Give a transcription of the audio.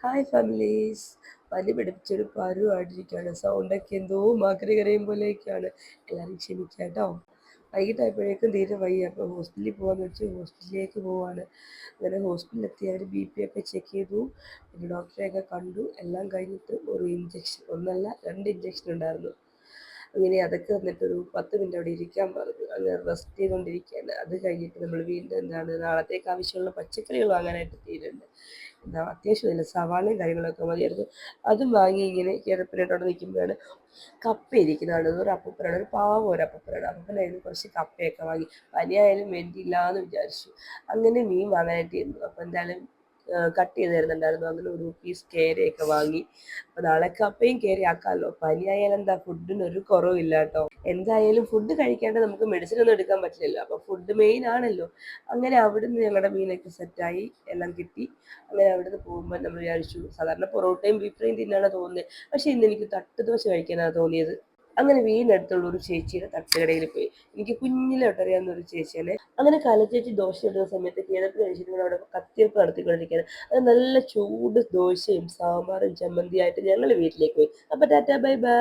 Hi families. പനി പിടിപ്പിച്ചൊരു പരുവായിട്ടിരിക്കുകയാണ്. സൗണ്ടൊക്കെ എന്തോ മകര കരയും പോലെയൊക്കെയാണ്. എല്ലാവരും ക്ഷമിക്കുക കേട്ടോ. വൈകിട്ടായപ്പോഴേക്കും തീരെ വയ്യ. അപ്പോൾ ഹോസ്പിറ്റലിൽ പോകാമെന്ന് വെച്ച് ഹോസ്പിറ്റലിലേക്ക് പോവാണ്. അങ്ങനെ ഹോസ്പിറ്റലിലെത്തി അവർ ബി പി ഒക്കെ ചെക്ക് ചെയ്തു. പിന്നെ ഡോക്ടറെയൊക്കെ കണ്ടു. എല്ലാം കഴിഞ്ഞിട്ട് ഒരു ഇഞ്ചക്ഷൻ, ഒന്നല്ല 2 ഇഞ്ചക്ഷൻ ഉണ്ടായിരുന്നു. അങ്ങനെ അതൊക്കെ വന്നിട്ടൊരു 10 മിനിറ്റ് അവിടെ ഇരിക്കാൻ പറഞ്ഞു. അങ്ങനെ റെസ്റ്റ് ചെയ്തുകൊണ്ടിരിക്കുകയാണ്. അത് കഴിഞ്ഞിട്ട് നമ്മൾ വീണ്ടും നാളത്തേക്ക് ആവശ്യമുള്ള പച്ചക്കറികൾ വാങ്ങാനായിട്ട് എത്തിയിട്ടുണ്ട്. അത്യാവശ്യമില്ല, സവാളയും കാര്യങ്ങളൊക്കെ മതിയായിരുന്നു. അതും വാങ്ങി ഇങ്ങനെ കിടപ്പിലായിട്ട് നിൽക്കുമ്പോഴാണ് കപ്പ ഇരിക്കുന്നതാണ്. ഒരു അപ്പൂപ്പനാണ്, ഒരു പാവം ഒരു അപ്പൂപ്പനാണ്. അപ്പൂപ്പനായിരുന്നു കുറച്ച് കപ്പയൊക്കെ വാങ്ങി. പനിയായാലും വേണ്ടിയില്ല എന്ന് വിചാരിച്ചു. അങ്ങനെ മീൻ വാങ്ങാനായിട്ട് ഇരുന്നു. അപ്പോൾ എന്തായാലും കട്ട് ചെയ്ത് തരുന്നുണ്ടായിരുന്നു. അങ്ങനെ ഒരു പീസ് കേരയൊക്കെ വാങ്ങി. അപ്പോൾ നാളെ കപ്പയും കേര ആക്കാമല്ലോ. പനിയായാലും എന്താ, ഫുഡിനൊരു കുറവില്ല കേട്ടോ. എന്തായാലും ഫുഡ് കഴിക്കാണ്ട് നമുക്ക് മെഡിസിൻ ഒന്നും എടുക്കാൻ പറ്റില്ലല്ലോ. അപ്പോൾ ഫുഡ് മെയിൻ ആണല്ലോ. അങ്ങനെ അവിടുന്ന് ഞങ്ങളുടെ മീനൊക്കെ സെറ്റായി, എല്ലാം കിട്ടി. അങ്ങനെ അവിടുന്ന് പോകുമ്പോൾ നമ്മൾ വിചാരിച്ചു സാധാരണ പൊറോട്ടയും ബീഫ് ഫ്രൈയും തിന്നാണ് തോന്നുന്നത്. പക്ഷേ ഇന്ന് എനിക്ക് തട്ടുദോശ കഴിക്കാനാണ് തോന്നിയത്. അങ്ങനെ വീടിനടുത്തുള്ള ഒരു ചേച്ചിയുടെ തട്ടുകടയിൽ പോയി. എനിക്ക് കുഞ്ഞിലെ തൊട്ടറിയാവുന്ന ഒരു ചേച്ചിയാണ്. അങ്ങനെ ചേച്ചി ദോശ ഇടുന്ന സമയത്ത് കിഴക്ക് കഴിച്ചിട്ട് അവിടെ കത്തിരിപ്പ് നടത്തിക്കൊണ്ടിരിക്കുകയാണ്. അത് നല്ല ചൂട് ദോശയും സാമ്പാറും ചമ്മന്തിയായിട്ട് ഞങ്ങൾ വീട്ടിലേക്ക് പോയി. അപ്പോൾ ടാറ്റാ ബൈ ബൈ.